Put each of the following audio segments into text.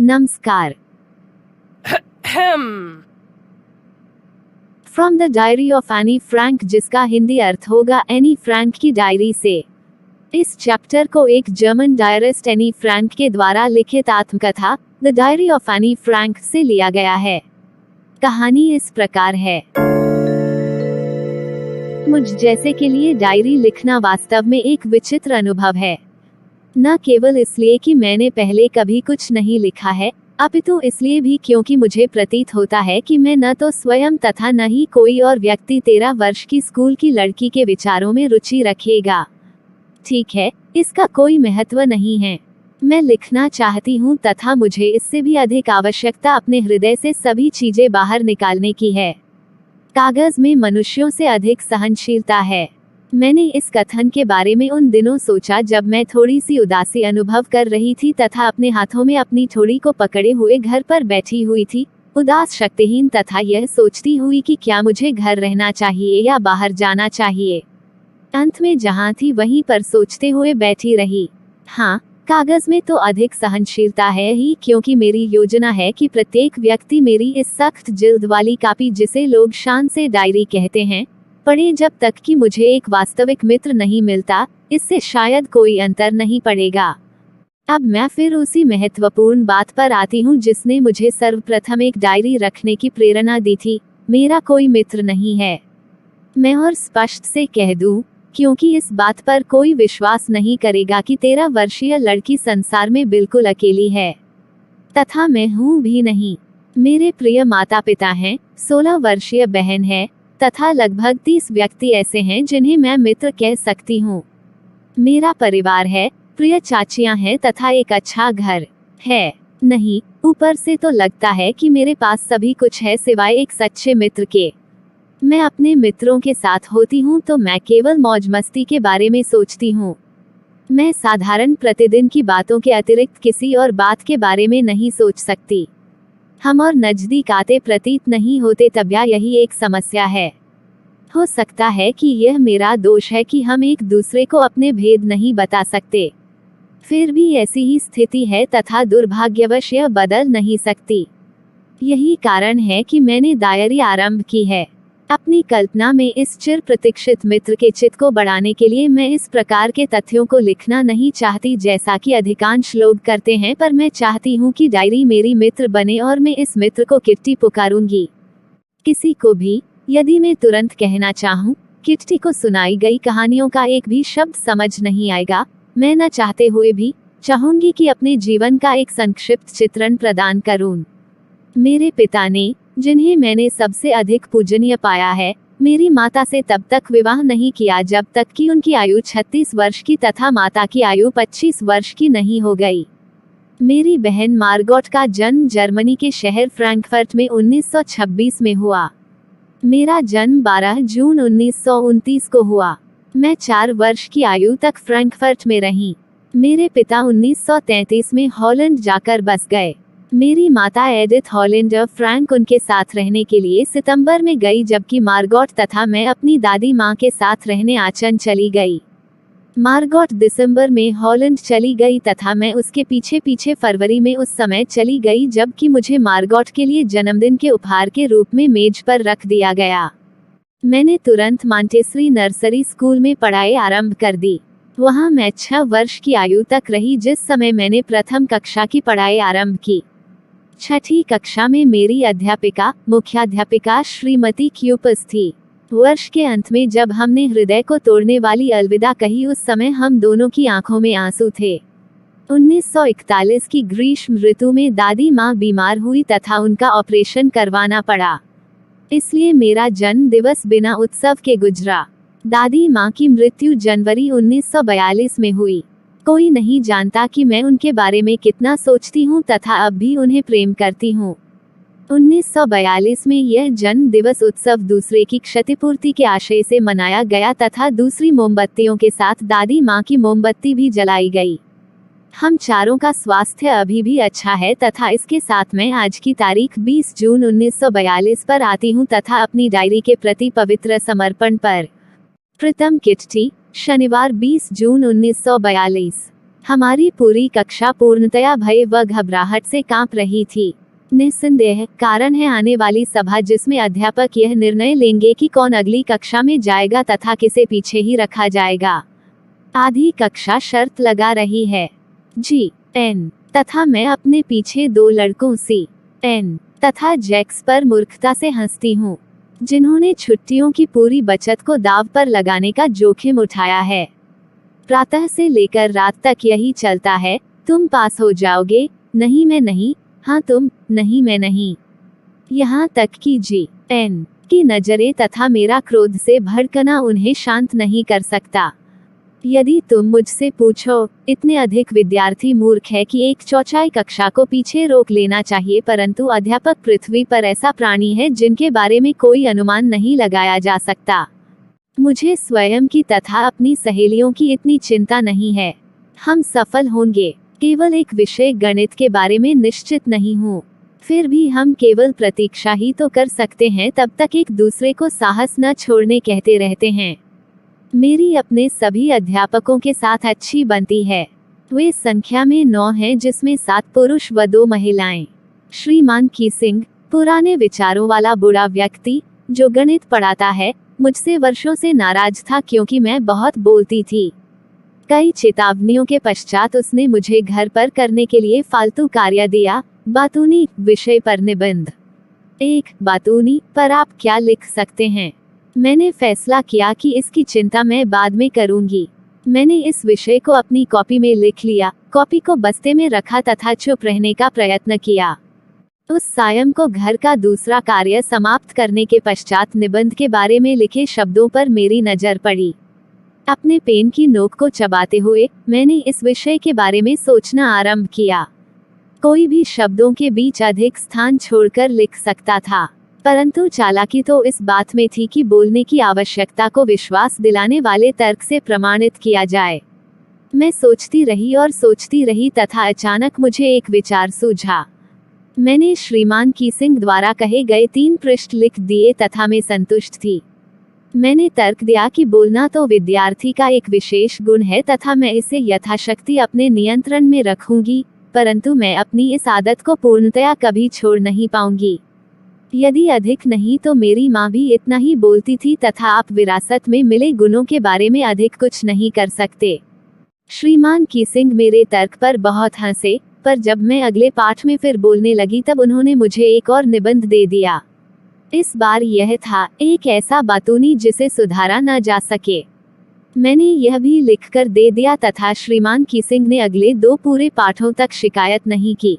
नमस्कार। From the diary of Anne Frank, जिसका हिंदी अर्थ होगा एनी फ्रैंक की डायरी से। इस चैप्टर को एक जर्मन डायरिस्ट एनी फ्रैंक के द्वारा लिखित आत्मकथा the diary of Anne Frank से लिया गया है। कहानी इस प्रकार है। मुझ जैसे के लिए डायरी लिखना वास्तव में एक विचित्र अनुभव है। न केवल इसलिए कि मैंने पहले कभी कुछ नहीं लिखा है, अपितु इसलिए भी क्योंकि मुझे प्रतीत होता है कि मैं न तो स्वयं तथा न ही कोई और व्यक्ति 13 वर्ष की स्कूल की लड़की के विचारों में रुचि रखेगा। ठीक है, इसका कोई महत्व नहीं है। मैं लिखना चाहती हूँ तथा मुझे इससे भी अधिक आवश्यकता अपने हृदय से सभी चीजें बाहर निकालने की है। कागज में मनुष्यों से अधिक सहनशीलता है। मैंने इस कथन के बारे में उन दिनों सोचा जब मैं थोड़ी सी उदासी अनुभव कर रही थी तथा अपने हाथों में अपनी ठोड़ी को पकड़े हुए घर पर बैठी हुई थी, उदास, शक्तिहीन, तथा यह सोचती हुई कि क्या मुझे घर रहना चाहिए या बाहर जाना चाहिए। अंत में जहाँ थी वहीं पर सोचते हुए बैठी रही। हाँ, कागज में तो अधिक सहनशीलता है ही, क्योंकि मेरी योजना है कि प्रत्येक व्यक्ति मेरी इस सख्त जिल्द वाली कापी, जिसे लोग शान से डायरी कहते हैं, पढ़े जब तक कि मुझे एक वास्तविक मित्र नहीं मिलता। इससे शायद कोई अंतर नहीं पड़ेगा। अब मैं फिर उसी महत्वपूर्ण बात पर आती हूँ जिसने मुझे सर्वप्रथम एक डायरी रखने की प्रेरणा दी थी। मेरा कोई मित्र नहीं है। मैं और स्पष्ट से कह दूं, क्योंकि इस बात पर कोई विश्वास नहीं करेगा कि 13 वर्षीय लड़की संसार में बिल्कुल अकेली है, तथा मैं हूँ भी नहीं। मेरे प्रिय माता पिता हैं, 16 वर्षीय बहन है, तथा लगभग 30 व्यक्ति ऐसे हैं जिन्हें मैं मित्र कह सकती हूँ। मेरा परिवार है, प्रिय चाचियां हैं तथा एक अच्छा घर है। नहीं, ऊपर से तो लगता है कि मेरे पास सभी कुछ है सिवाय एक सच्चे मित्र के। मैं अपने मित्रों के साथ होती हूँ तो मैं केवल मौज मस्ती के बारे में सोचती हूँ। मैं साधारण प्रतिदिन की बातों के अतिरिक्त किसी और बात के बारे में नहीं सोच सकती। हम और नजदीक आते प्रतीत नहीं होते, तब यही एक समस्या है। हो सकता है कि यह मेरा दोष है कि हम एक दूसरे को अपने भेद नहीं बता सकते। फिर भी ऐसी ही स्थिति है तथा दुर्भाग्यवश यह बदल नहीं सकती। यही कारण है कि मैंने डायरी आरंभ की है। अपनी कल्पना में इस चिर प्रतीक्षित मित्र के चित्त को बढ़ाने के लिए मैं इस प्रकार के तथ्यों को लिखना नहीं चाहती जैसा कि अधिकांश लोग करते हैं, पर मैं चाहती हूँ कि डायरी मेरी मित्र बने और मैं इस मित्र को किट्टी पुकारूंगी। किसी को भी यदि मैं तुरंत कहना चाहूँ, किट्टी को सुनाई गई कहानियों का एक भी शब्द समझ नहीं आएगा। मैं न चाहते हुए भी चाहूंगी कि अपने जीवन का एक संक्षिप्त चित्रण प्रदान करूं। मेरे पिता ने, जिन्हें मैंने सबसे अधिक पूजनीय पाया है, मेरी माता से तब तक विवाह नहीं किया जब तक कि उनकी आयु 36 वर्ष की तथा माता की आयु 25 वर्ष की नहीं हो गई। मेरी बहन मार्गोट का जन्म जर्मनी के शहर फ्रैंकफर्ट में 1926 में हुआ। मेरा जन्म 12 जून 1929 को हुआ। मैं 4 वर्ष की आयु तक फ्रैंकफर्ट में रही। मेरे पिता 1933 में हॉलैंड जाकर बस गए। मेरी माता एडिथ हॉलैंडर फ्रैंक उनके साथ रहने के लिए सितंबर में गई, जबकि मार्गोट तथा मैं अपनी दादी माँ के साथ रहने आचन चली गई। मार्गोट दिसंबर में हॉलैंड चली गई तथा मैं उसके पीछे पीछे फरवरी में उस समय चली गई जबकि मुझे मार्गोट के लिए जन्मदिन के उपहार के रूप में मेज पर रख दिया गया। मैंने तुरंत मॉन्टेसरी नर्सरी स्कूल में पढ़ाई आरंभ कर दी। वहाँ मैं 6 वर्ष की आयु तक रही, जिस समय मैंने प्रथम कक्षा की पढ़ाई आरंभ की। 6ठी कक्षा में मेरी अध्यापिका, मुख्याध्यापिका श्रीमती क्यूपस थी। वर्ष के अंत में जब हमने हृदय को तोड़ने वाली अलविदा कही, उस समय हम दोनों की आंखों में आंसू थे। 1941 की ग्रीष्म ऋतु में दादी माँ बीमार हुई तथा उनका ऑपरेशन करवाना पड़ा। इसलिए मेरा जन्म दिवस बिना उत्सव के गुजरा। दादी माँ की मृत्यु जनवरी 1942 में हुई। कोई नहीं जानता कि मैं उनके बारे में कितना सोचती हूँ तथा अब भी उन्हें प्रेम करती हूँ। 1942 में यह जन्म दिवस उत्सव दूसरे की क्षतिपूर्ति के आशय से मनाया गया तथा दूसरी मोमबत्तियों के साथ दादी माँ की मोमबत्ती भी जलाई गई। हम चारों का स्वास्थ्य अभी भी अच्छा है तथा इसके साथ मैं आज की तारीख 20 जून 1942 पर आती हूँ तथा अपनी डायरी के प्रति पवित्र समर्पण पर। प्रथम किट्टी, शनिवार 20 जून 1942। हमारी पूरी कक्षा पूर्णतया भय व घबराहट से कांप रही थी। निस्संदेह कारण है आने वाली सभा जिसमें अध्यापक यह निर्णय लेंगे कि कौन अगली कक्षा में जाएगा तथा किसे पीछे ही रखा जाएगा। आधी कक्षा शर्त लगा रही है। G.N. तथा मैं अपने पीछे 2 लड़कों C.N. तथा जैक्स पर मूर्खता से हंसती हूँ, जिन्होंने छुट्टियों की पूरी बचत को दाव पर लगाने का जोखिम उठाया है। प्रातः से लेकर रात तक यही चलता है, तुम पास हो जाओगे, नहीं मैं नहीं, हाँ तुम, नहीं मैं नहीं। यहाँ तक कि G.N. की नजरें तथा मेरा क्रोध से भड़कना उन्हें शांत नहीं कर सकता। यदि तुम मुझसे पूछो, इतने अधिक विद्यार्थी मूर्ख है कि एक चौथाई कक्षा को पीछे रोक लेना चाहिए, परंतु अध्यापक पृथ्वी पर ऐसा प्राणी है जिनके बारे में कोई अनुमान नहीं लगाया जा सकता। मुझे स्वयं की तथा अपनी सहेलियों की इतनी चिंता नहीं है। हम सफल होंगे। केवल एक विषय गणित के बारे में निश्चित नहीं हूँ। फिर भी हम केवल प्रतीक्षा ही तो कर सकते हैं, तब तक एक दूसरे को साहस न छोड़ने कहते रहते हैं। मेरी अपने सभी अध्यापकों के साथ अच्छी बनती है। वे संख्या में 9 हैं, जिसमें 7 पुरुष व 2 महिलाएं। श्रीमान कीसिंग, पुराने विचारों वाला बूढ़ा व्यक्ति जो गणित पढ़ाता है, मुझसे वर्षों से नाराज था क्योंकि मैं बहुत बोलती थी। कई चेतावनियों के पश्चात उसने मुझे घर पर करने के लिए फालतू कार्य दिया। बातूनी विषय पर निबंध। 1. बातूनी पर आप क्या लिख सकते हैं? मैंने फैसला किया कि इसकी चिंता मैं बाद में करूंगी। मैंने इस विषय को अपनी कॉपी में लिख लिया, कॉपी को बस्ते में रखा तथा चुप रहने का प्रयत्न किया। उस सायं को घर का दूसरा कार्य समाप्त करने के पश्चात निबंध के बारे में लिखे शब्दों पर मेरी नजर पड़ी। अपने पेन की नोक को चबाते हुए मैंने इस विषय के बारे में सोचना आरंभ किया। कोई भी शब्दों के बीच अधिक स्थान छोड़कर लिख सकता था, परंतु चालाकी तो इस बात में थी कि बोलने की आवश्यकता को विश्वास दिलाने वाले तर्क से प्रमाणित किया जाए। मैं सोचती रही और सोचती रही तथा अचानक मुझे एक विचार सूझा। मैंने श्रीमान कीसिंग द्वारा कहे गए 3 पृष्ठ लिख दिए तथा मैं संतुष्ट थी। मैंने तर्क दिया कि बोलना तो विद्यार्थी का एक विशेष गुण है तथा मैं इसे यथाशक्ति अपने नियंत्रण में रखूंगी, परंतु मैं अपनी इस आदत को पूर्णतया कभी छोड़ नहीं पाऊंगी। यदि अधिक नहीं तो मेरी माँ भी इतना ही बोलती थी तथा आप विरासत में मिले गुणों के बारे में अधिक कुछ नहीं कर सकते। श्रीमान कीसिंग मेरे तर्क पर बहुत हंसे, पर जब मैं अगले पाठ में फिर बोलने लगी तब उन्होंने मुझे एक और निबंध दे दिया। इस बार यह था, एक ऐसा बातूनी जिसे सुधारा न जा सके। मैंने यह भी लिखकर दे दिया तथा श्रीमान कीसिंग ने अगले 2 पूरे पाठों तक शिकायत नहीं की।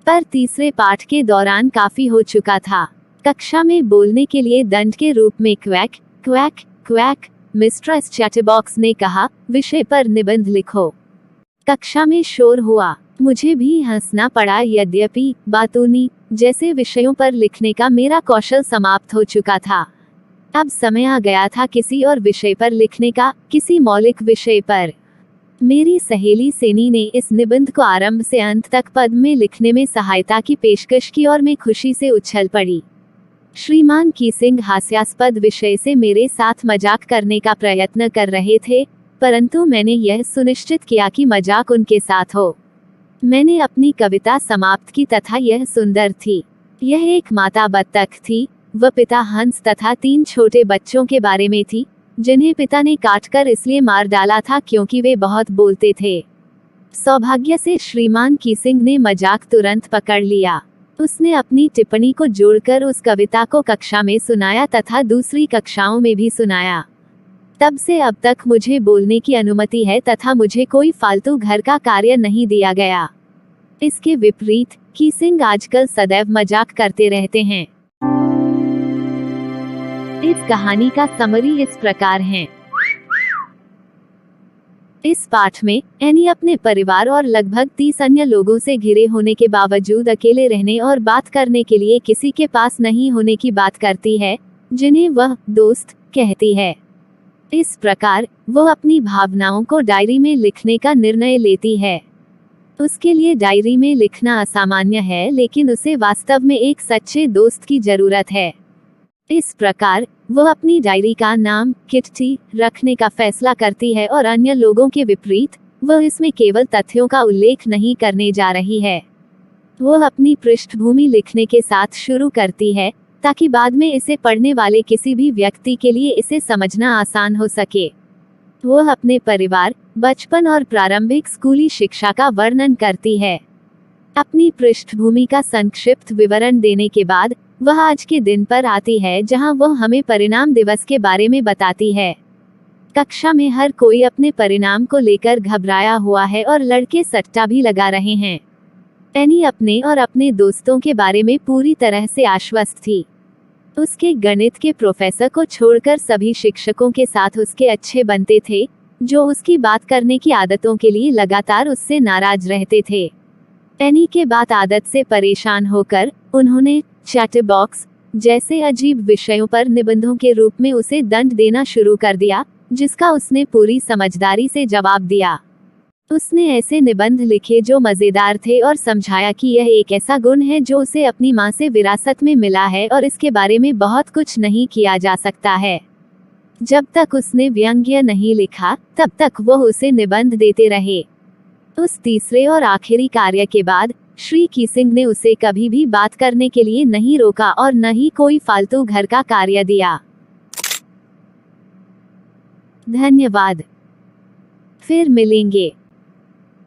पर तीसरे पाठ के दौरान काफी हो चुका था। कक्षा में बोलने के लिए दंड के रूप में quack quack quack mistress chatbox ने कहा, विषय पर निबंध लिखो। कक्षा में शोर हुआ। मुझे भी हंसना पड़ा, यद्यपि बातूनी जैसे विषयों पर लिखने का मेरा कौशल समाप्त हो चुका था। अब समय आ गया था किसी और विषय पर लिखने का, किसी मौलिक विषय पर। मेरी सहेली सेनी ने इस निबंध को आरंभ से अंत तक पद में लिखने में सहायता की पेशकश की और मैं खुशी से उछल पड़ी। श्रीमान कीसिंग हास्यास्पद विषय से मेरे साथ मजाक करने का प्रयत्न कर रहे थे, परंतु मैंने यह सुनिश्चित किया कि मजाक उनके साथ हो। मैंने अपनी कविता समाप्त की तथा यह सुंदर थी। यह एक माता बत्तख थी, वह पिता हंस तथा 3 छोटे बच्चों के बारे में थी, जिन्हें पिता ने काटकर इसलिए मार डाला था क्योंकि वे बहुत बोलते थे। सौभाग्य से श्रीमान कीसिंग ने मजाक तुरंत पकड़ लिया। उसने अपनी टिप्पणी को जोड़कर उस कविता को कक्षा में सुनाया तथा दूसरी कक्षाओं में भी सुनाया। तब से अब तक मुझे बोलने की अनुमति है तथा मुझे कोई फालतू घर का कार्य नहीं दिया गया। इसके विपरीत कीसिंग आजकल सदैव मजाक करते रहते हैं। इस कहानी का समरी इस प्रकार है। इस पाठ में एनी अपने परिवार और लगभग 30 अन्य लोगों से घिरे होने के बावजूद अकेले रहने और बात करने के लिए किसी के पास नहीं होने की बात करती है, जिन्हें वह दोस्त कहती है। इस प्रकार वो अपनी भावनाओं को डायरी में लिखने का निर्णय लेती है। उसके लिए डायरी में लिखना असामान्य है, लेकिन उसे वास्तव में एक सच्चे दोस्त की जरूरत है। इस प्रकार वो अपनी डायरी का नाम किट्टी रखने का फैसला करती है और अन्य लोगों के विपरीत वह इसमें केवल तथ्यों का उल्लेख नहीं करने जा रही है। वह अपनी पृष्ठभूमि लिखने के साथ शुरू करती है, ताकि बाद में इसे पढ़ने वाले किसी भी व्यक्ति के लिए इसे समझना आसान हो सके। वह अपने परिवार, बचपन और प्रारंभिक स्कूली शिक्षा का वर्णन करती है। अपनी पृष्ठभूमि का संक्षिप्त विवरण देने के बाद वह आज के दिन पर आती है, जहां वह हमें परिणाम दिवस के बारे में बताती है। कक्षा में हर कोई अपने परिणाम को लेकर घबराया हुआ है और लड़के सट्टा भी लगा रहे हैं। एनी अपने और अपने दोस्तों के बारे में पूरी तरह से आश्वस्त थी। उसके गणित के प्रोफेसर को छोड़कर सभी शिक्षकों के साथ उसके अच्छे बनते थे, जो उसकी बात करने की आदतों के लिए लगातार उससे नाराज रहते थे। एनी के बाद आदत से परेशान होकर उन्होंने चैटबॉक्स जैसे अजीब विषयों पर निबंधों के रूप में उसे दंड देना शुरू कर दिया, जिसका उसने पूरी समझदारी से जवाब दिया। उसने ऐसे निबंध लिखे जो मजेदार थे और समझाया कि यह एक ऐसा गुण है जो उसे अपनी माँ से विरासत में मिला है और इसके बारे में बहुत कुछ नहीं किया जा सकता है। जब तक उसने व्यंग्य नहीं लिखा, तब तक वह उसे निबंध देते रहे। उस तीसरे और आखिरी कार्य के बाद श्री कीसिंग ने उसे कभी भी बात करने के लिए नहीं रोका और न ही कोई फालतू घर का कार्य दिया। धन्यवाद। फिर मिलेंगे।